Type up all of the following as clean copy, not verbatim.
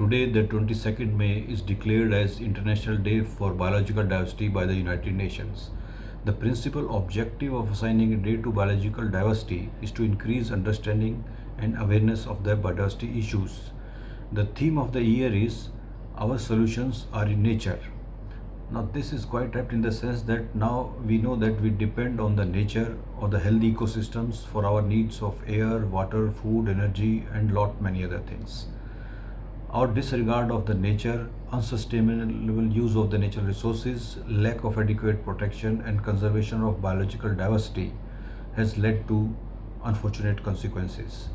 Today, the 22nd May, is declared as International Day for Biological Diversity by the United Nations. The principal objective of assigning a day to biological diversity is to increase understanding and awareness of the biodiversity issues. The theme of the year is Our Solutions Are in Nature. Now, this is quite apt in the sense that now we know that we depend on the nature or the healthy ecosystems for our needs of air, water, food, energy, and lot many other things. Our disregard of the nature, unsustainable use of the natural resources, lack of adequate protection and conservation of biological diversity has led to unfortunate consequences.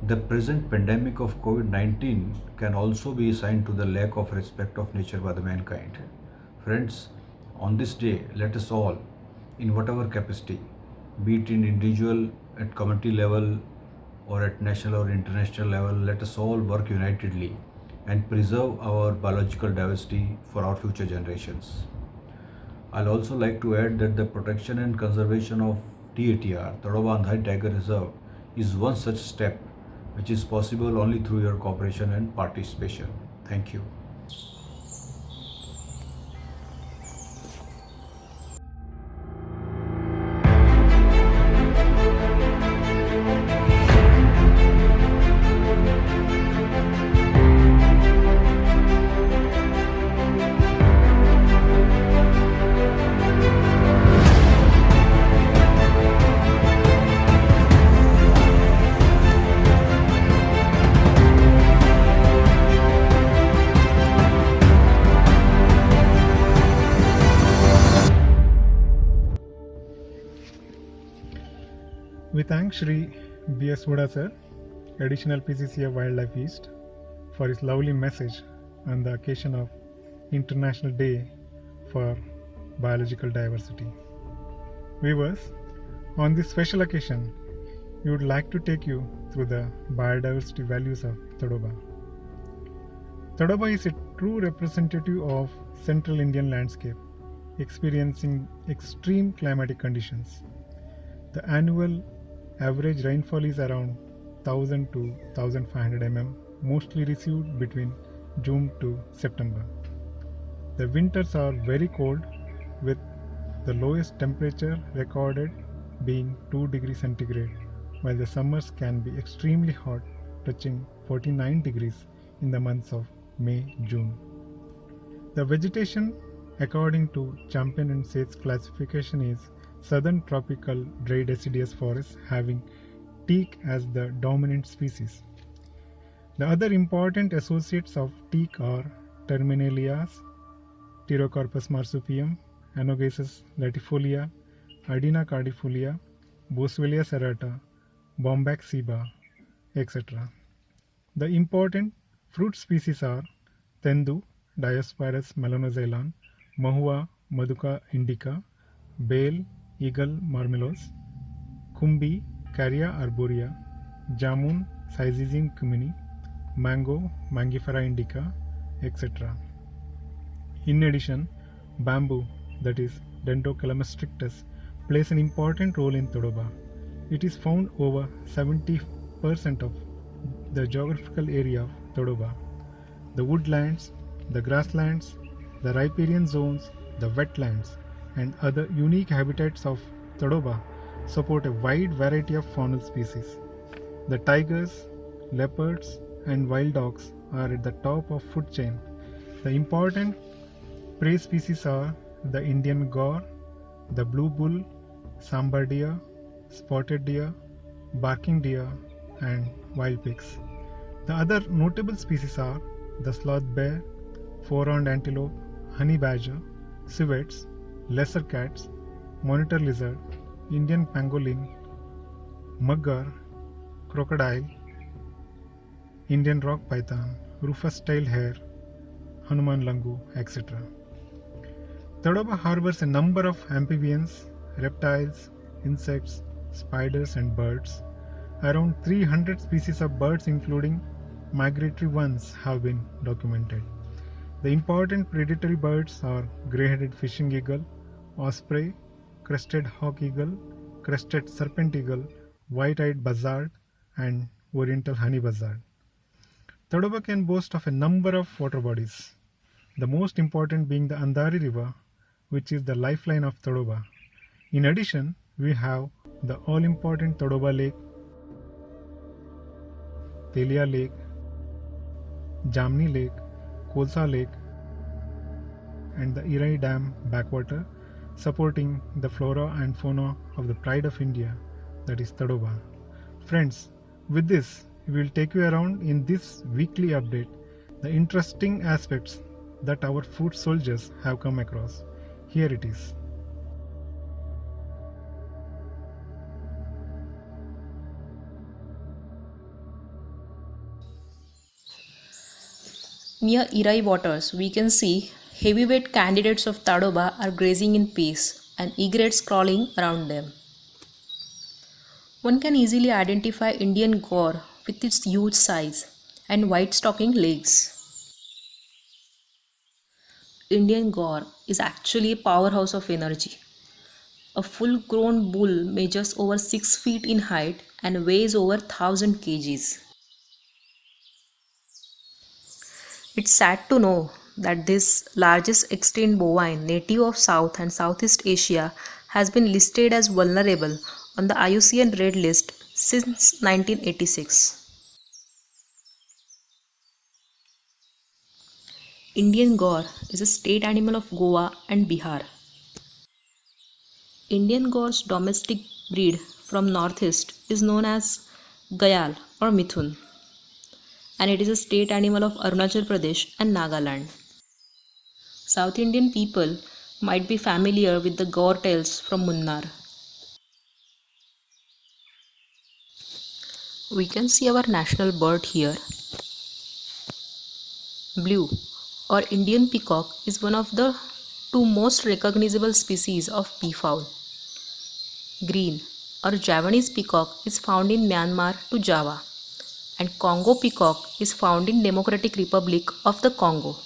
The present pandemic of COVID-19 can also be assigned to the lack of respect of nature by the mankind. Friends, on this day, let us all, in whatever capacity, be it in individual, at community level, or at national or international level, let us all work unitedly and preserve our biological diversity for our future generations. I'll also like to add that the protection and conservation of TATR, Tadoba Andhari Tiger Reserve, is one such step which is possible only through your cooperation and participation. Thank you. We thank Shri B.S. Huda sir, Additional PCC of Wildlife East, for his lovely message on the occasion of International Day for Biological Diversity. Viewers, on this special occasion, we would like to take you through the biodiversity values of Tadoba. Tadoba is a true representative of central Indian landscape, experiencing extreme climatic conditions. The annual average rainfall is around 1000 to 1500 mm, mostly received between June to September. The winters are very cold, with the lowest temperature recorded being 2 degrees centigrade, while the summers can be extremely hot, touching 49 degrees in the months of May, June. The vegetation, according to Champion and Saits classification, is southern tropical dry deciduous forest having teak as the dominant species. The other important associates of teak are Terminalias, Pterocarpus marsupium, Anogesus latifolia, Adina cardifolia, Boswellia serrata, Bombax ceiba, etc. The important fruit species are Tendu, Diospyros melanoxylon, Mahua maduca indica, Bale, Eagle marmelos, Kumbi, Caria arborea, Jamun, Syzygium cumini, Mango, Mangifera indica, etc. In addition, bamboo, that is Dendrocalamus plays an important role in Tadoba. It is found over 70% of the geographical area of Tadoba. The woodlands, the grasslands, the riparian zones, the wetlands, and other unique habitats of Tadoba support a wide variety of faunal species. The tigers, leopards, and wild dogs are at the top of food chain. The important prey species are the Indian gaur, the blue bull, sambar deer, spotted deer, barking deer, and wild pigs. The other notable species are the sloth bear, four-horned antelope, honey badger, civets, lesser cats, monitor lizard, Indian pangolin, mugger, crocodile, Indian rock python, rufous-tailed hare, Hanuman langu, etc. Tadoba harbors a number of amphibians, reptiles, insects, spiders, and birds. Around 300 species of birds, including migratory ones, have been documented. The important predatory birds are grey-headed fishing eagle, osprey, crested hawk eagle, crested serpent eagle, white-eyed buzzard, and oriental honey buzzard. Tadoba can boast of a number of water bodies, the most important being the Andari River, which is the lifeline of Tadoba. In addition, we have the all important Tadoba Lake, Telia Lake, Jamni Lake, Kolsa Lake, and the Irai Dam backwater, supporting the flora and fauna of the pride of India, that is Tadoba. Friends, with this, we will take you around in this weekly update the interesting aspects that our foot soldiers have come across. Here it is. Near Irai waters, we can see heavyweight candidates of Tadoba are grazing in peace and egrets crawling around them. One can easily identify Indian gore with its huge size and white stocking legs. Indian gore is actually a powerhouse of energy. A full grown bull measures over 6 feet in height and weighs over 1000 kgs. It's sad to know that this largest extinct bovine native of South and Southeast Asia has been listed as vulnerable on the IUCN Red List since 1986. Indian gaur is a state animal of Goa and Bihar. Indian gaur's domestic breed from northeast is known as Gayal or Mithun, and it is a state animal of Arunachal Pradesh and Nagaland. South Indian people might be familiar with the gaur tales from Munnar. We can see our national bird here. Blue or Indian peacock is one of the two most recognizable species of peafowl. Green or Javanese peacock is found in Myanmar to Java, and Congo peacock is found in Democratic Republic of the Congo.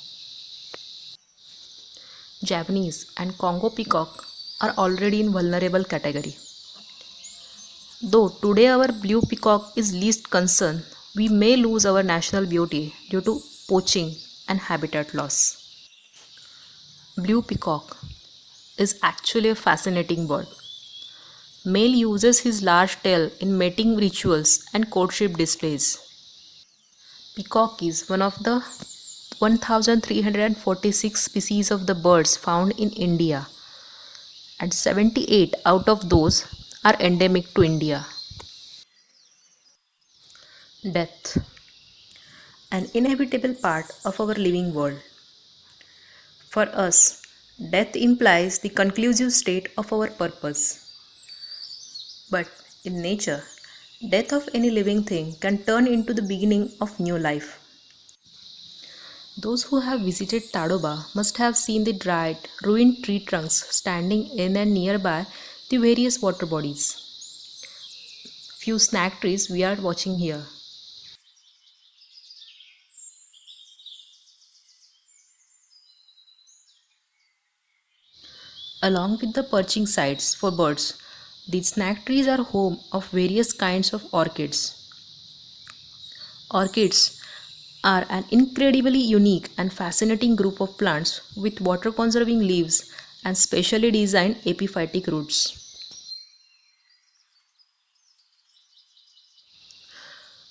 Javanese and Congo peacock are already in vulnerable category. Though today our blue peacock is least concern, we may lose our national beauty due to poaching and habitat loss. Blue peacock is actually a fascinating bird. Male uses his large tail in mating rituals and courtship displays. Peacock is one of the 1346 species of the birds found in India, and 78 out of those are endemic to India. Death, an inevitable part of our living world. For us, death implies the conclusive state of our purpose. But in nature, death of any living thing can turn into the beginning of new life. Those who have visited Tadoba must have seen the dried, ruined tree trunks standing in and nearby the various water bodies. Few snack trees we are watching here. Along with the perching sites for birds, these snack trees are home of various kinds of orchids. Orchids are an incredibly unique and fascinating group of plants with water conserving leaves and specially designed epiphytic roots.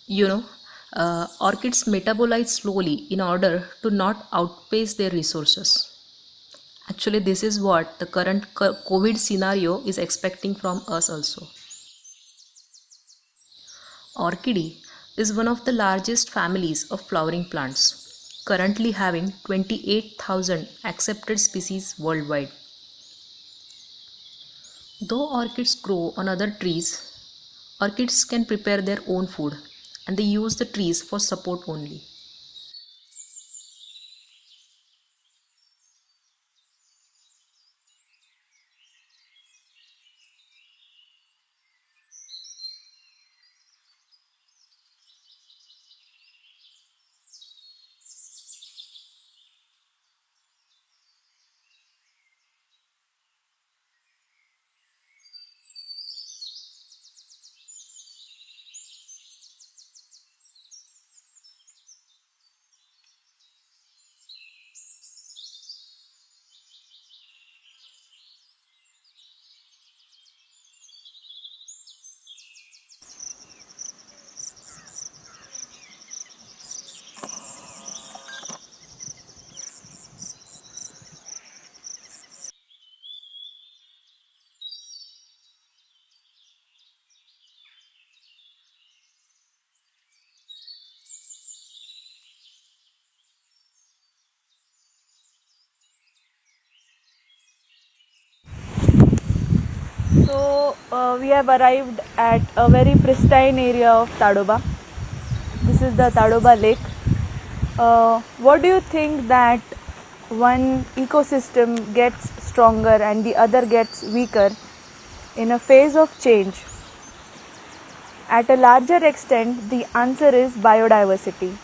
You know, orchids metabolize slowly in order to not outpace their resources. Actually, this is what the current COVID scenario is expecting from us also. Orchidae is one of the largest families of flowering plants, currently having 28,000 accepted species worldwide. Though orchids grow on other trees, orchids can prepare their own food and they use the trees for support only. So we have arrived at a very pristine area of Tadoba. This is the Tadoba Lake. What do you think that one ecosystem gets stronger and the other gets weaker in a phase of change? At a larger extent, the answer is biodiversity.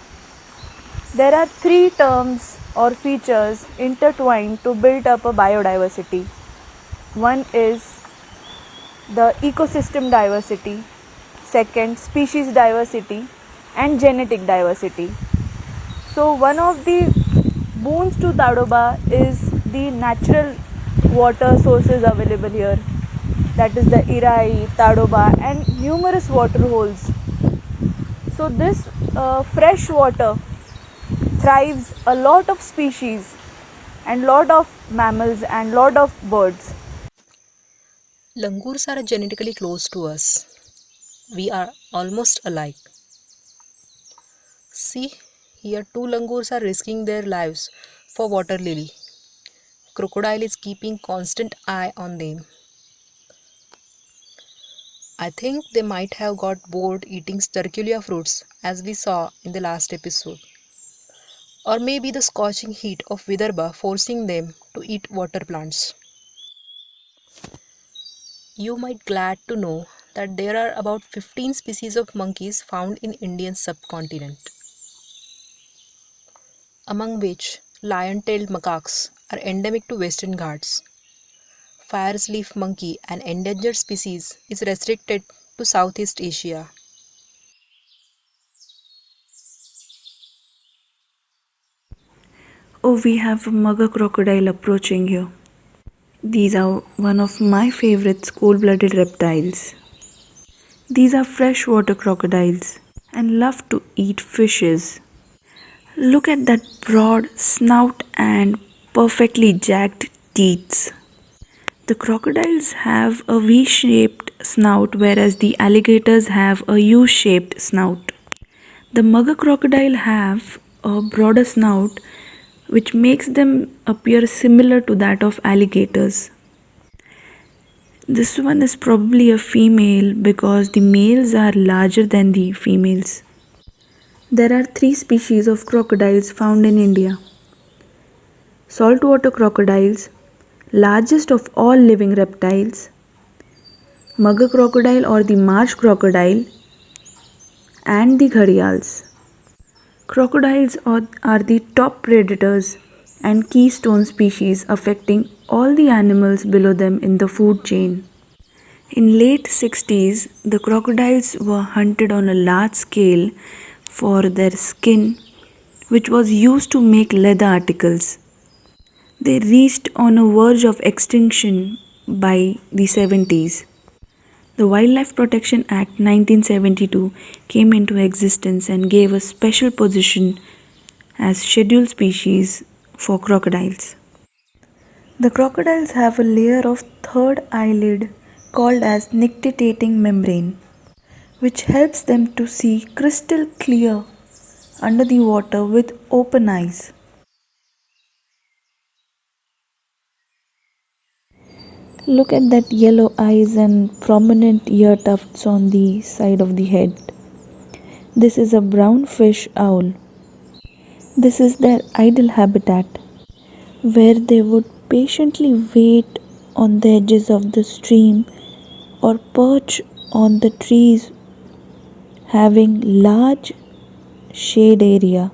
There are three terms or features intertwined to build up a biodiversity. One is the ecosystem diversity, second, species diversity, and genetic diversity. So, one of the boons to Tadoba is the natural water sources available here, that is the Irai, Tadoba, and numerous water holes. So, this fresh water thrives a lot of species and lot of mammals and lot of birds. Langurs are genetically close to us. We are almost alike. See, here two langurs are risking their lives for water lily. Crocodile is keeping constant eye on them. I think they might have got bored eating sterculia fruits as we saw in the last episode. Or maybe the scorching heat of Vidarbha forcing them to eat water plants. You might glad to know that there are about 15 species of monkeys found in Indian subcontinent, among which lion-tailed macaques are endemic to Western Ghats. Fire's leaf monkey, an endangered species, is restricted to Southeast Asia. Oh, we have a mugger crocodile approaching here. These are one of my favorite cold-blooded reptiles. These are freshwater crocodiles and love to eat fishes. Look at that broad snout and perfectly jagged teeth. The crocodiles have a V shaped snout, whereas the alligators have a U shaped snout. The mugger crocodile have a broader snout which makes them appear similar to that of alligators. This one is probably a female because the males are larger than the females. There are three species of crocodiles found in India: saltwater crocodiles, largest of all living reptiles, mugger crocodile or the marsh crocodile, and the gharials. Crocodiles are the top predators and keystone species affecting all the animals below them in the food chain. In late 60s, the crocodiles were hunted on a large scale for their skin, which was used to make leather articles. They reached on a verge of extinction by the 70s. The Wildlife Protection Act 1972 came into existence and gave a special position as scheduled species for crocodiles. The crocodiles have a layer of third eyelid called as nictitating membrane, which helps them to see crystal clear under the water with open eyes. Look at that yellow eyes and prominent ear tufts on the side of the head. This is a brown fish owl. This is their ideal habitat, where they would patiently wait on the edges of the stream or perch on the trees having large shade area.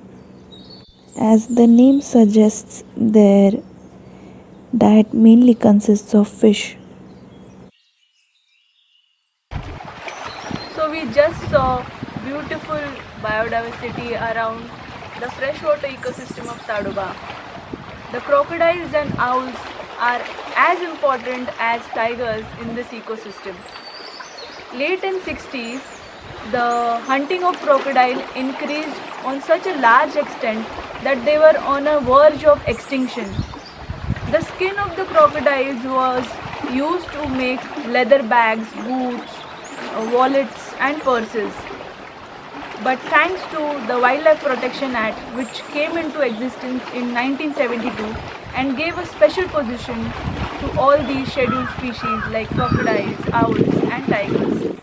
As the name suggests, their diet mainly consists of fish. So we just saw beautiful biodiversity around the freshwater ecosystem of Tadoba. The crocodiles and owls are as important as tigers in this ecosystem. Late in 60s, the hunting of crocodile increased on such a large extent that they were on a verge of extinction. The skin of the crocodiles was used to make leather bags, boots, wallets and purses. But thanks to the Wildlife Protection Act, which came into existence in 1972 and gave a special position to all these scheduled species like crocodiles, owls, and tigers.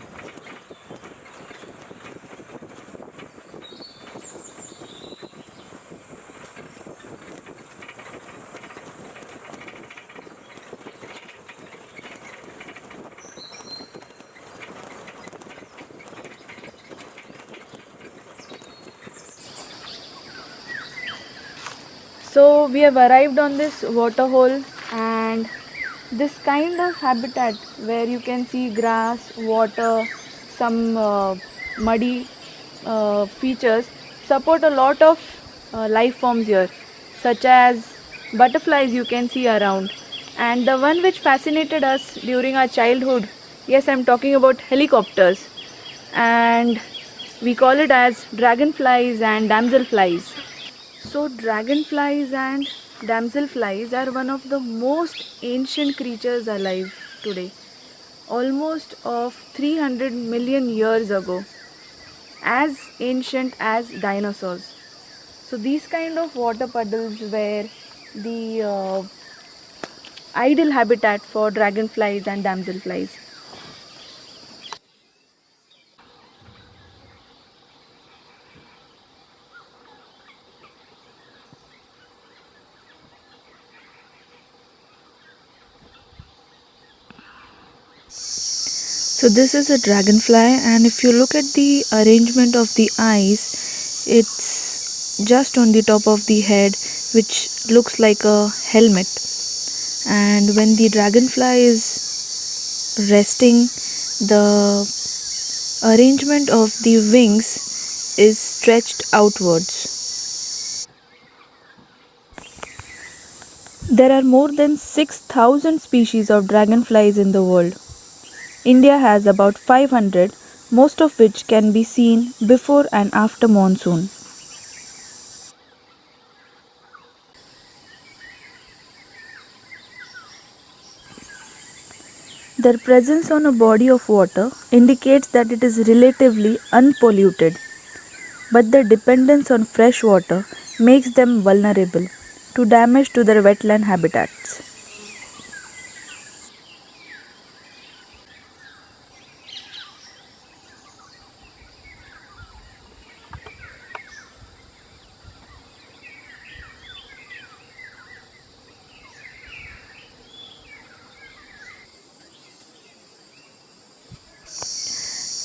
So we have arrived on this waterhole, and this kind of habitat where you can see grass, water, some muddy features support a lot of life forms here, such as butterflies you can see around. And the one which fascinated us during our childhood, yes, I'm talking about helicopters, and we call it as dragonflies and damselflies. So, dragonflies and damselflies are one of the most ancient creatures alive today, almost of 300 million years ago, as ancient as dinosaurs. So, these kind of water puddles were the ideal habitat for dragonflies and damselflies. So this is a dragonfly, and if you look at the arrangement of the eyes, it's just on the top of the head, which looks like a helmet. And when the dragonfly is resting, the arrangement of the wings is stretched outwards. There are more than 6,000 species of dragonflies in the world. India has about 500, most of which can be seen before and after monsoon. Their presence on a body of water indicates that it is relatively unpolluted, but their dependence on fresh water makes them vulnerable to damage to their wetland habitats.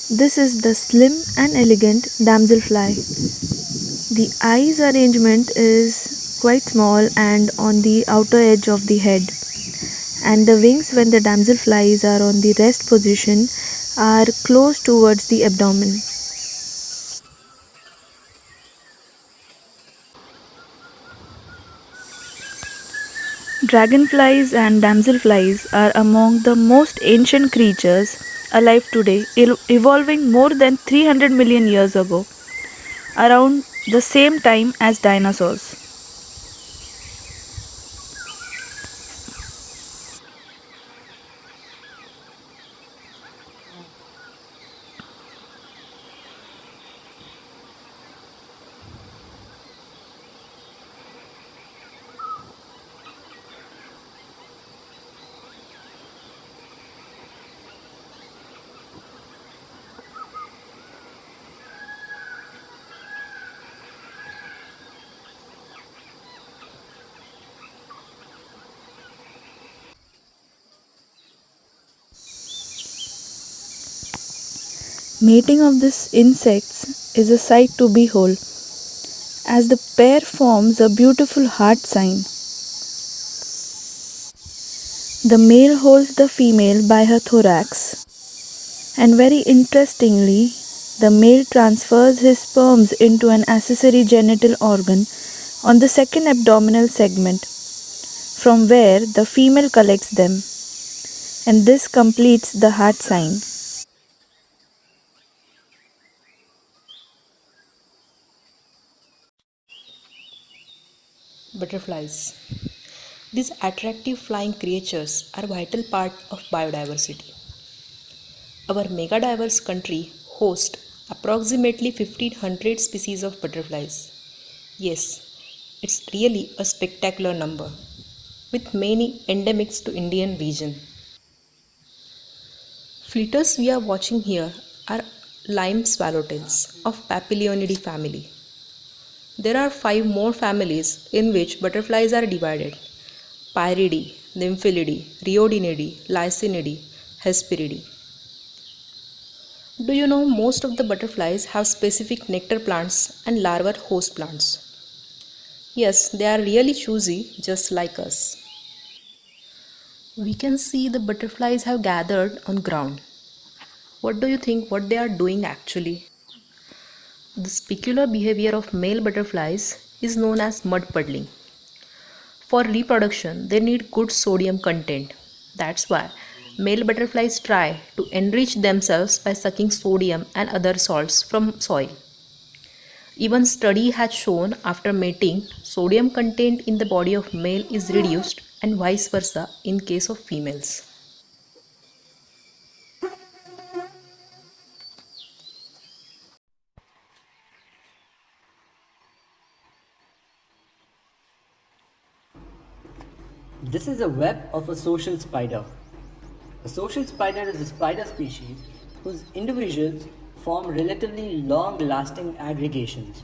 This is the slim and elegant damselfly. The eyes arrangement is quite small and on the outer edge of the head, and the wings, when the damselflies are on the rest position, are close towards the abdomen. Dragonflies and damselflies are among the most ancient creatures alive today, evolving more than 300 million years ago, around the same time as dinosaurs. Mating of these insects is a sight to behold, as the pair forms a beautiful heart sign. The male holds the female by her thorax, and very interestingly, the male transfers his sperms into an accessory genital organ on the second abdominal segment, from where the female collects them, and this completes the heart sign. Butterflies. These attractive flying creatures are a vital part of biodiversity. Our mega diverse country hosts approximately 1500 species of butterflies. Yes, it's really a spectacular number. with many endemics to Indian region. Flitters we are watching here are lime swallowtails of Papilionidae family. There are 5 more families in which butterflies are divided: Pyridae, Nymphalidae, Rhodinidae, Lycaenidae, Hesperidae. Do you know most of the butterflies have specific nectar plants and larval host plants? Yes, they are really choosy just like us. We can see the butterflies have gathered on ground. What do you think what they are doing actually? This peculiar behavior of male butterflies is known as mud puddling. For reproduction, they need good sodium content. That's why male butterflies try to enrich themselves by sucking sodium and other salts from soil. Even study has shown after mating, sodium content in the body of male is reduced and vice versa in case of females. This is a web of a social spider. A social spider is a spider species whose individuals form relatively long-lasting aggregations.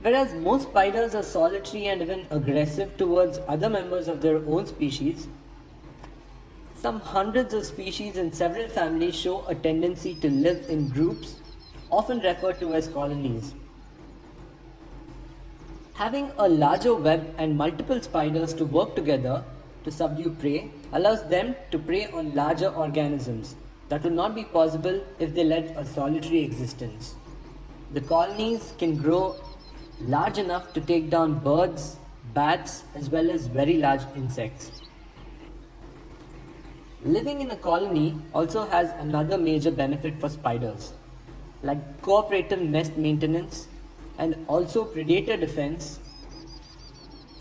Whereas most spiders are solitary and even aggressive towards other members of their own species, some hundreds of species in several families show a tendency to live in groups, often referred to as colonies. Having a larger web and multiple spiders to work together to subdue prey allows them to prey on larger organisms that would not be possible if they led a solitary existence. The colonies can grow large enough to take down birds, bats, as well as very large insects. Living in a colony also has another major benefit for spiders, like cooperative nest maintenance and also predator defense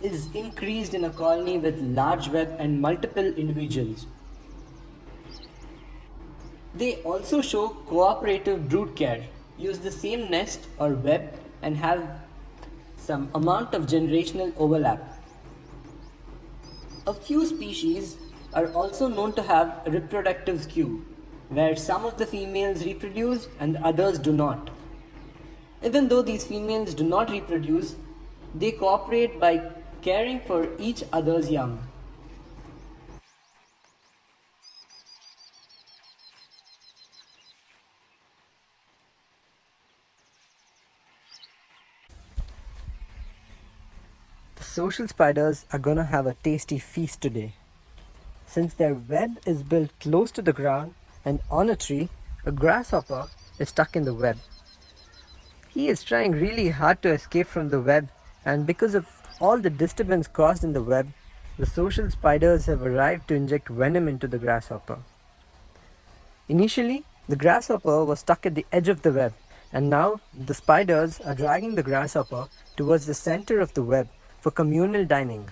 is increased in a colony with large web and multiple individuals. They also show cooperative brood care, use the same nest or web and have some amount of generational overlap. A few species are also known to have a reproductive skew, where some of the females reproduce and others do not. Even though these females do not reproduce, they cooperate by caring for each other's young. The social spiders are gonna have a tasty feast today. Since their web is built close to the ground and on a tree, a grasshopper is stuck in the web. He is trying really hard to escape from the web, and because of all the disturbance caused in the web, the social spiders have arrived to inject venom into the grasshopper. Initially, the grasshopper was stuck at the edge of the web, and now the spiders are dragging the grasshopper towards the center of the web for communal dining.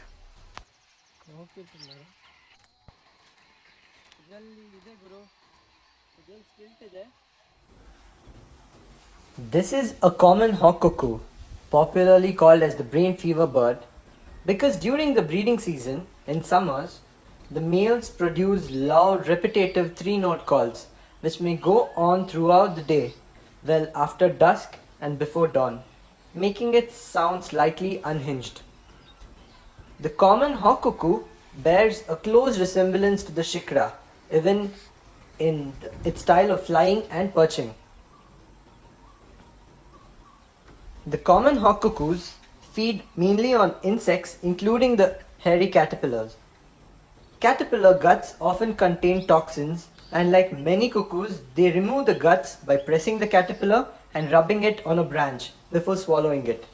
This is a common hawk cuckoo, popularly called as the brain fever bird, because during the breeding season, in summers, the males produce loud, repetitive 3-note calls, which may go on throughout the day, well after dusk and before dawn, making it sound slightly unhinged. The common hawk cuckoo bears a close resemblance to the shikra, even in its style of flying and perching. The common hawk cuckoos feed mainly on insects, including the hairy caterpillars. Caterpillar guts often contain toxins, and like many cuckoos, they remove the guts by pressing the caterpillar and rubbing it on a branch before swallowing it.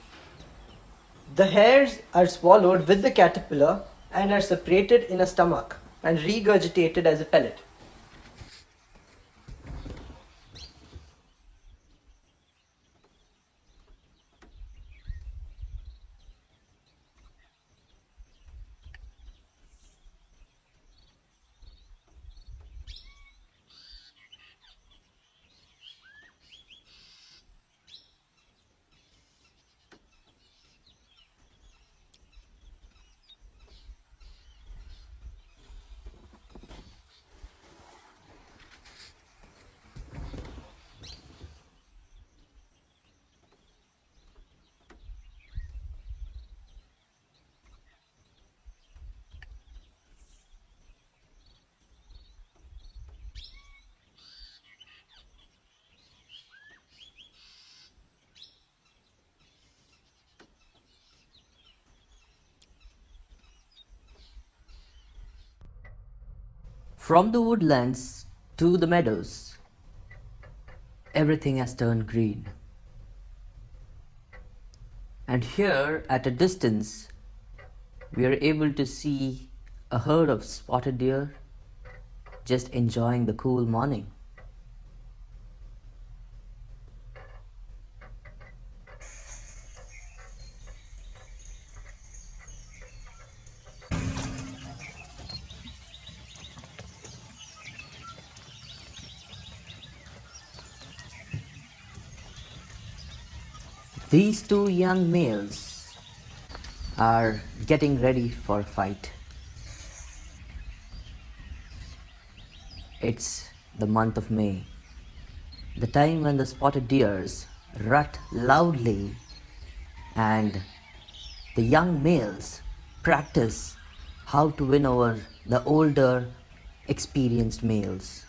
The hairs are swallowed with the caterpillar and are separated in a stomach and regurgitated as a pellet. From the woodlands to the meadows, everything has turned green. And here at a distance, we are able to see a herd of spotted deer just enjoying the cool morning. These two young males are getting ready for a fight. It's the month of May, the time when the spotted deers rut loudly and the young males practice how to win over the older, experienced males.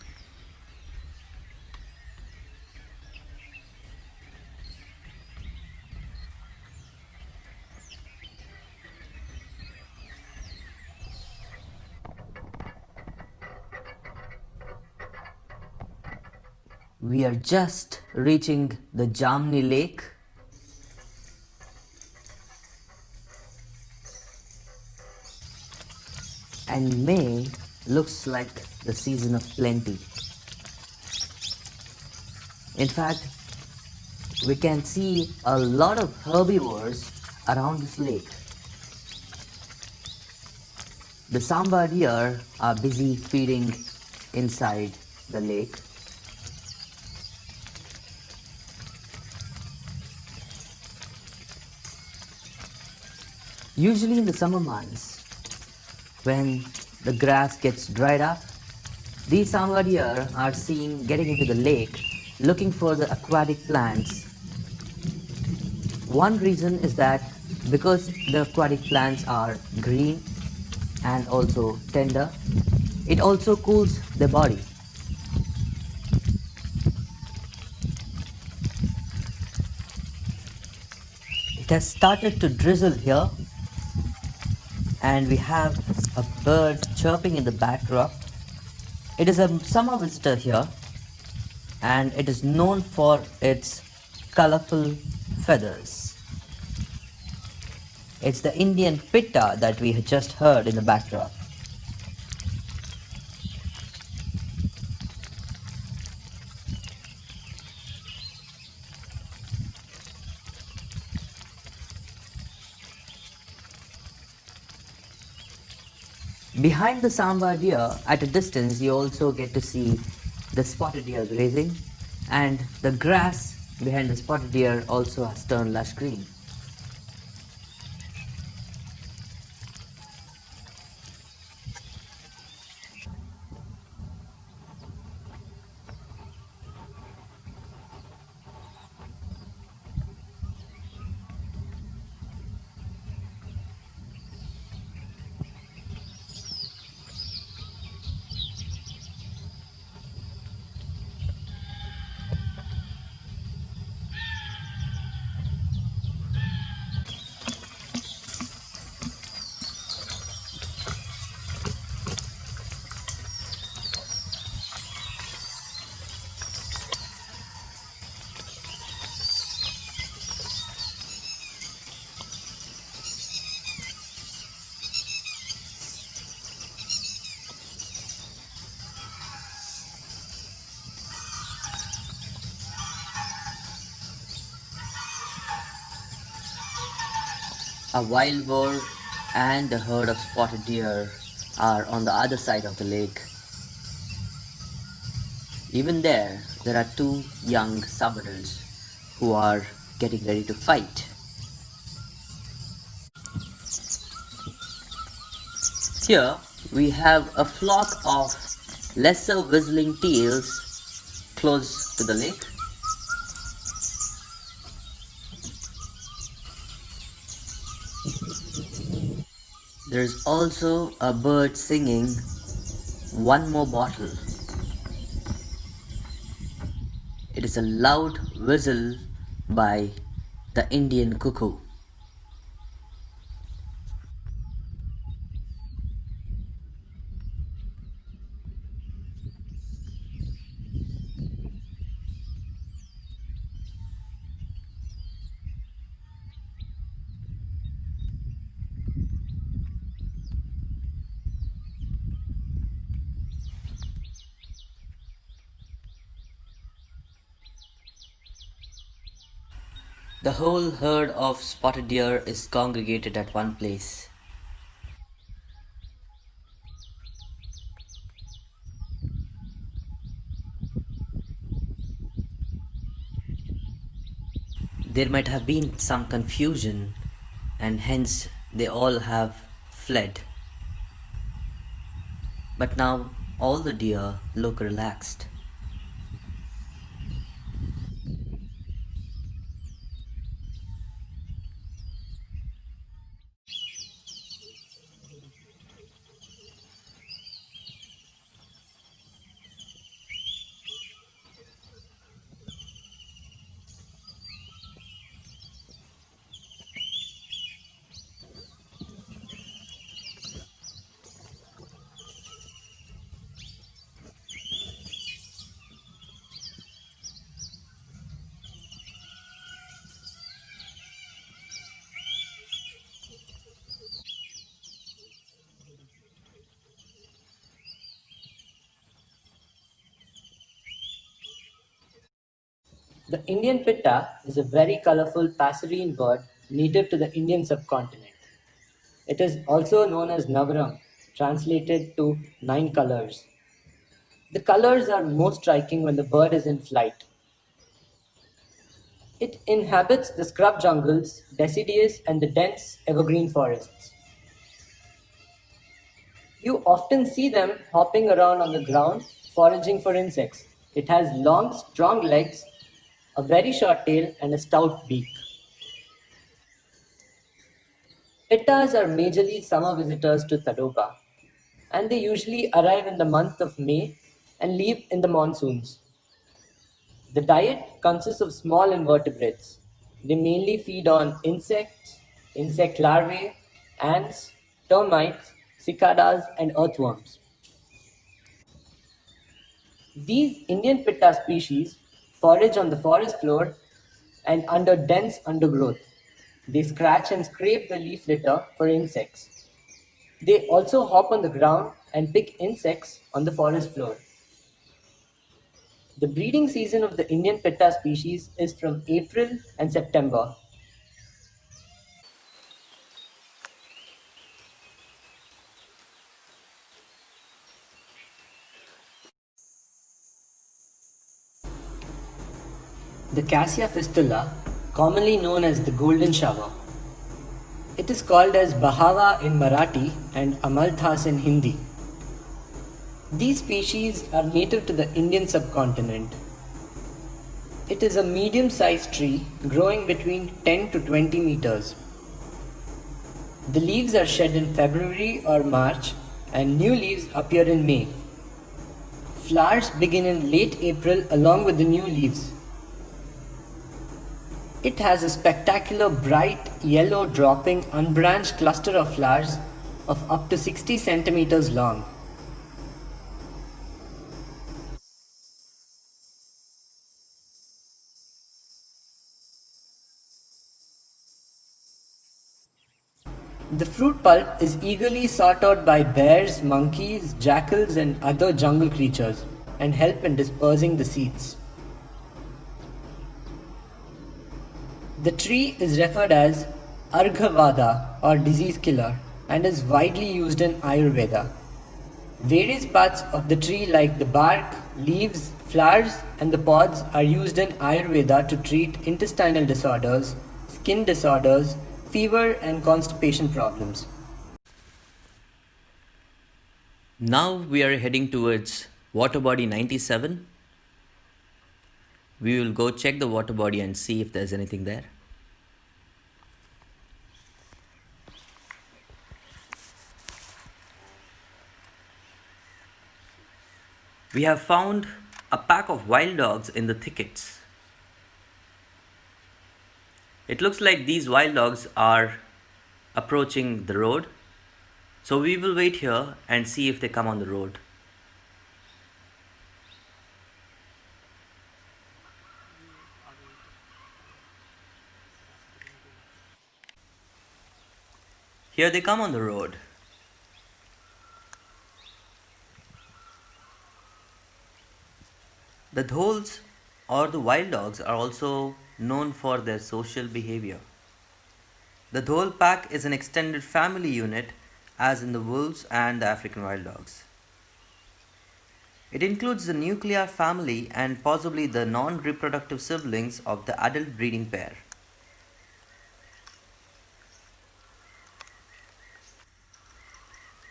We are just reaching the Jamni Lake. And May looks like the season of plenty. In fact, we can see a lot of herbivores around this lake. The Samba deer are busy feeding inside the lake. Usually in the summer months, when the grass gets dried up, these Samba deer are seen getting into the lake looking for the aquatic plants. One reason is that because the aquatic plants are green and also tender, it also cools the body. It has started to drizzle here, and we have a bird chirping in the backdrop. It is a summer visitor here, and it is known for its colorful feathers. It's the Indian pitta that we had just heard in the backdrop. Behind the Samba deer, at a distance, you also get to see the spotted deer grazing, and the grass behind the spotted deer also has turned lush green. A wild boar and a herd of spotted deer are on the other side of the lake. Even there are two young sub-adults who are getting ready to fight. Here we have a flock of lesser whistling teals close to the lake. There is also a bird singing "One More Bottle." It is a loud whistle by the Indian cuckoo. The whole herd of spotted deer is congregated at one place. There might have been some confusion, and hence they all have fled. But now all the deer look relaxed. The Indian pitta is a very colorful passerine bird native to the Indian subcontinent. It is also known as Navrang, translated to nine colors. The colors are most striking when the bird is in flight. It inhabits the scrub jungles, deciduous, and the dense evergreen forests. You often see them hopping around on the ground, foraging for insects. It has long, strong legs, a very short tail, and a stout beak. Pittas are majorly summer visitors to Tadoba, and they usually arrive in the month of May and leave in the monsoons. The diet consists of small invertebrates. They mainly feed on insects, insect larvae, ants, termites, cicadas, and earthworms. These Indian pitta species forage on the forest floor and under dense undergrowth. They scratch and scrape the leaf litter for insects. They also hop on the ground and pick insects on the forest floor. The breeding season of the Indian pitta species is from April and September. The Cassia fistula, commonly known as the golden shower. It is called as Bahava in Marathi and Amalthas in Hindi. These species are native to the Indian subcontinent. It is a medium-sized tree growing between 10 to 20 meters. The leaves are shed in February or March and new leaves appear in May. Flowers begin in late April along with the new leaves. It has a spectacular bright yellow dropping unbranched cluster of flowers of up to 60 centimeters long. The fruit pulp is eagerly sought out by bears, monkeys, jackals, and other jungle creatures and help in dispersing the seeds. The tree is referred as Arghavada or disease killer and is widely used in Ayurveda. Various parts of the tree like the bark, leaves, flowers and the pods are used in Ayurveda to treat intestinal disorders, skin disorders, fever and constipation problems. Now we are heading towards water body 97. We will go check the water body and see if there's anything there. We have found a pack of wild dogs in the thickets. It looks like these wild dogs are approaching the road. So we will wait here and see if they come on the road. Here they come on the road. The dholes or the wild dogs are also known for their social behavior. The Dhole pack is an extended family unit, as in the wolves and the African wild dogs. It includes the nuclear family and possibly the non reproductive siblings of the adult breeding pair.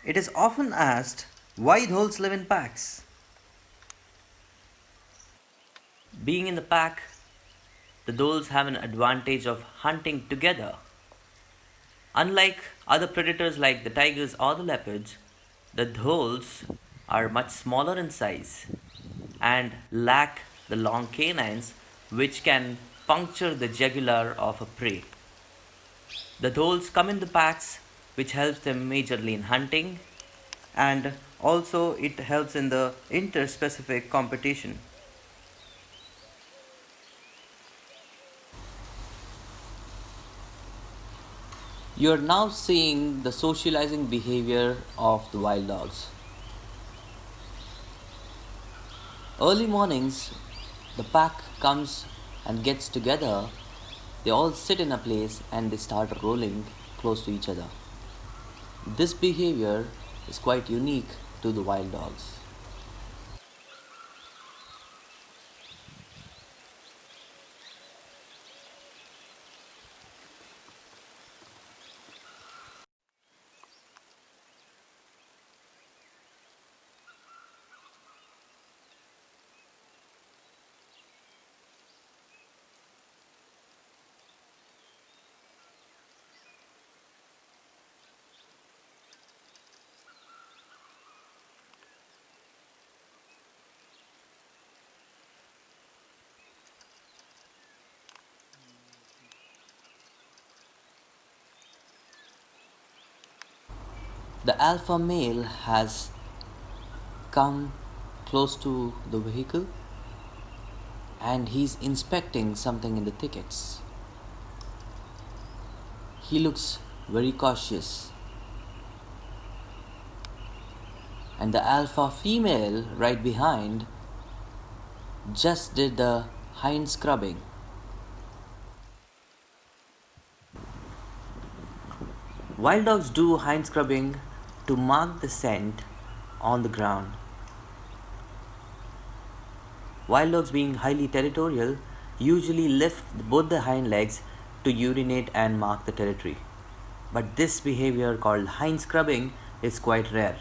It is often asked why dholes live in packs. Being in the pack, the dholes have an advantage of hunting together. Unlike other predators like the tigers or the leopards, the dholes are much smaller in size and lack the long canines which can puncture the jugular of a prey. The dholes come in the packs, which helps them majorly in hunting, and also it helps in the interspecific competition. You are now seeing the socializing behavior of the wild dogs. Early mornings, the pack comes and gets together. They all sit in a place and they start rolling close to each other. This behavior is quite unique to the wild dogs. The alpha male has come close to the vehicle and he's inspecting something in the thickets. He looks very cautious. And the alpha female right behind just did the hind scrubbing. Wild dogs do hind scrubbing to mark the scent on the ground. Wild dogs, being highly territorial, usually lift both the hind legs to urinate and mark the territory. But this behavior called hind scrubbing is quite rare.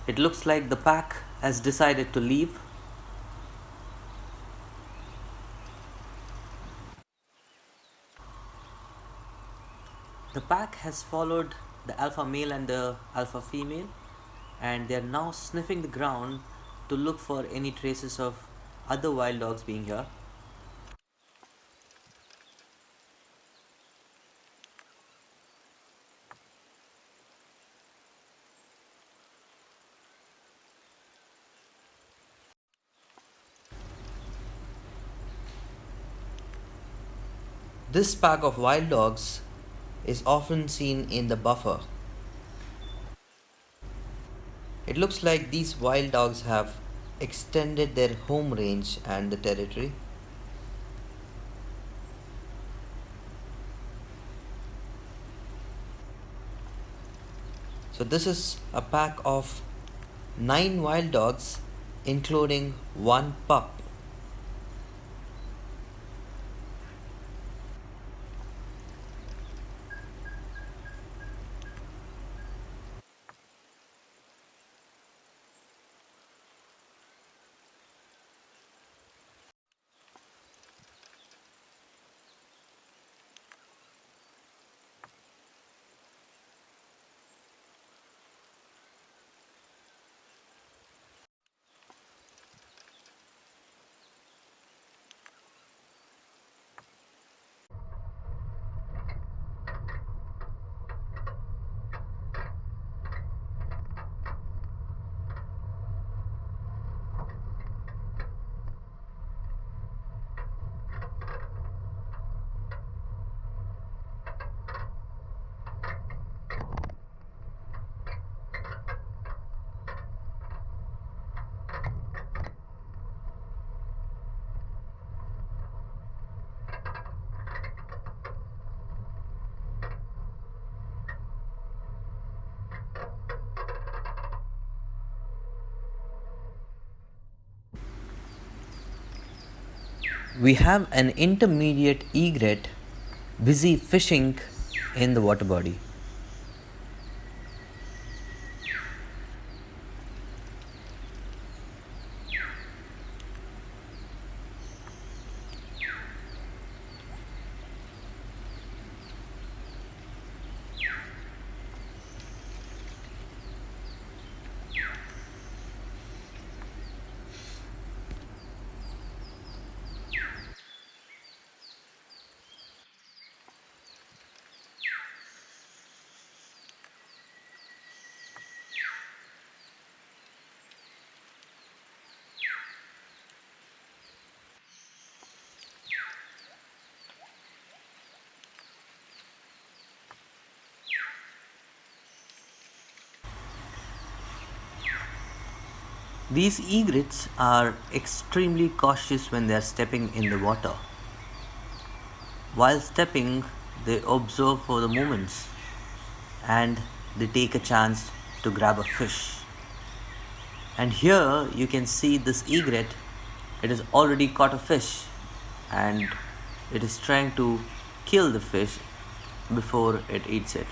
It looks like the pack has decided to leave. The pack has followed the alpha male and the alpha female, and they are now sniffing the ground to look for any traces of other wild dogs being here. This pack of wild dogs is often seen in the buffer. It looks like these wild dogs have extended their home range and the territory. So this is a pack of 9 wild dogs, including one pup. we have an intermediate egret busy fishing in the water body. These egrets are extremely cautious when they are stepping in the water. While stepping, they observe for the moments and they take a chance to grab a fish. And here you can see this egret, it has already caught a fish and it is trying to kill the fish before it eats it.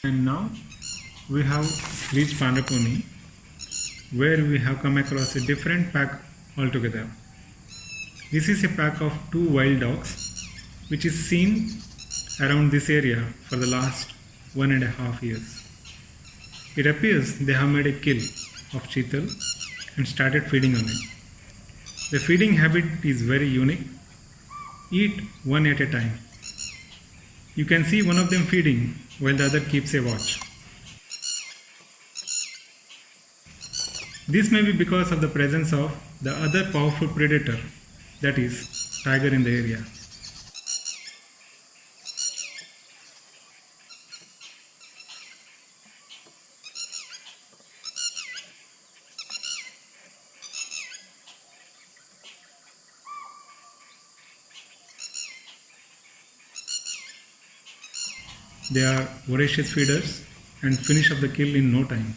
And now we have reached Pandapuni, where we have come across a different pack altogether. This is a pack of two wild dogs which is seen around this area for the last 1.5 years. It appears they have made a kill of cheetal and started feeding on it. The feeding habit is very unique. Eat one at a time. You can see one of them feeding while the other keeps a watch. This may be because of the presence of the other powerful predator, that is, tiger in the area. They are voracious feeders and finish up the kill in no time.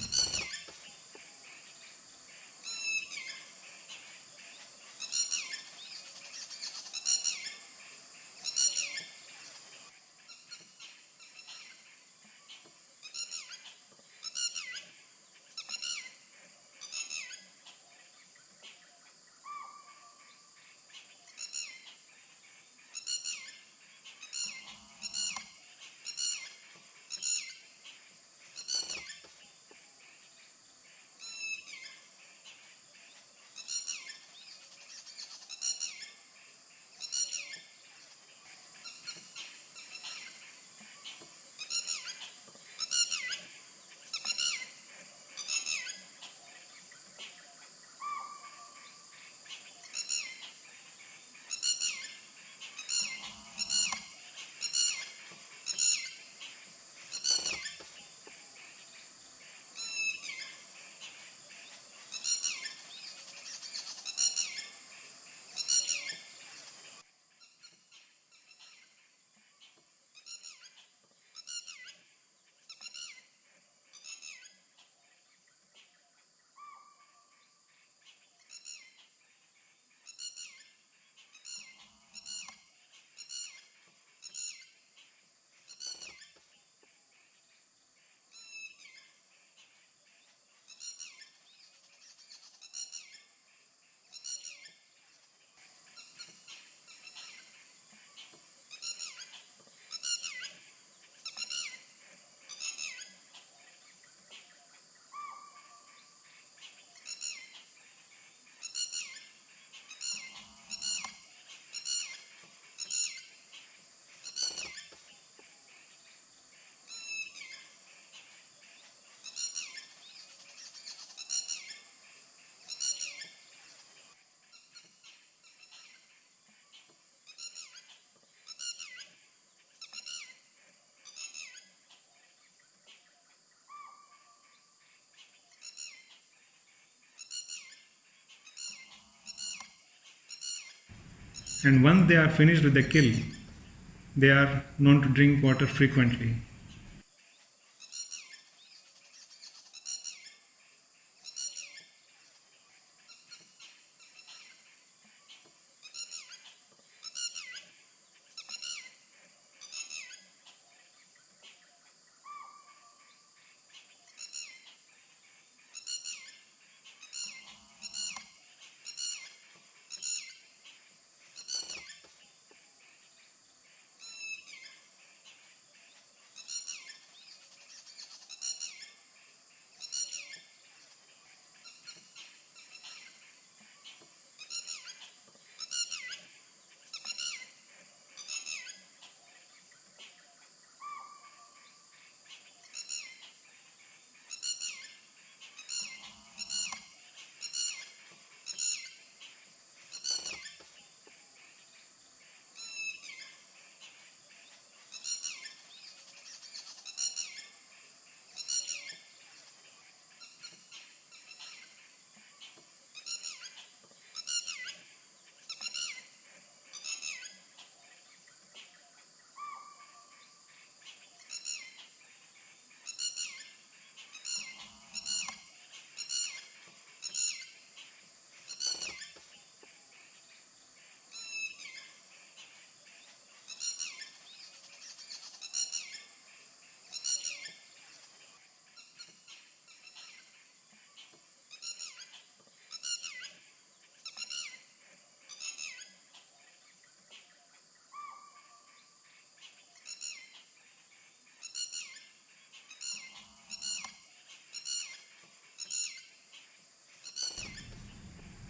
And once they are finished with the kill, they are known to drink water frequently.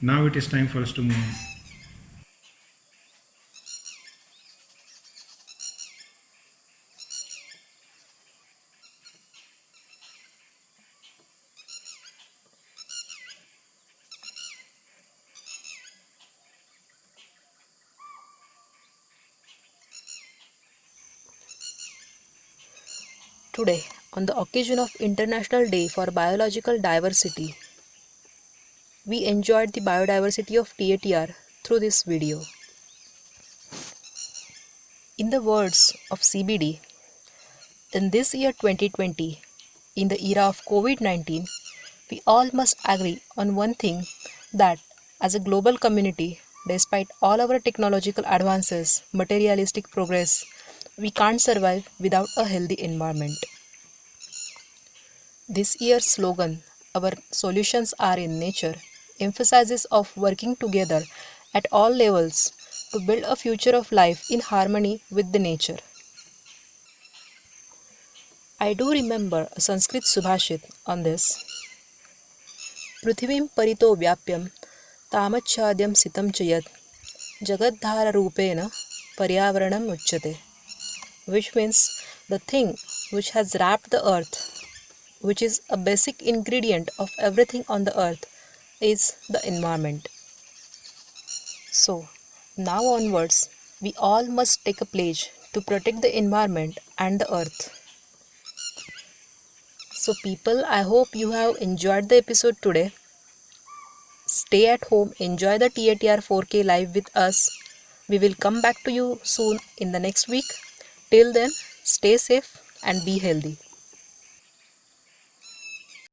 Now it is time for us to move on. Today, on the occasion of International Day for Biological Diversity, we enjoyed the biodiversity of TATR through this video. In the words of CBD, in this year 2020, in the era of COVID-19, we all must agree on one thing, that as a global community, despite all our technological advances, materialistic progress, we can't survive without a healthy environment. This year's slogan, Our Solutions Are in Nature, emphasizes of working together at all levels to build a future of life in harmony with the nature. I do remember a Sanskrit Subhashit on this. पृथिवीं परितो व्याप्यं तामच्छाद्यं सितं च यत् जगद्धाररूपेण पर्यावरणम् उच्यते, which means the thing which has wrapped the earth, which is a basic ingredient of everything on the earth, is the environment. So, now onwards, we all must take a pledge to protect the environment and the earth. So, people, I hope you have enjoyed the episode today. Stay at home, enjoy the TATR 4K live with us. We will come back to you soon in the next week. Till then, stay safe and be healthy.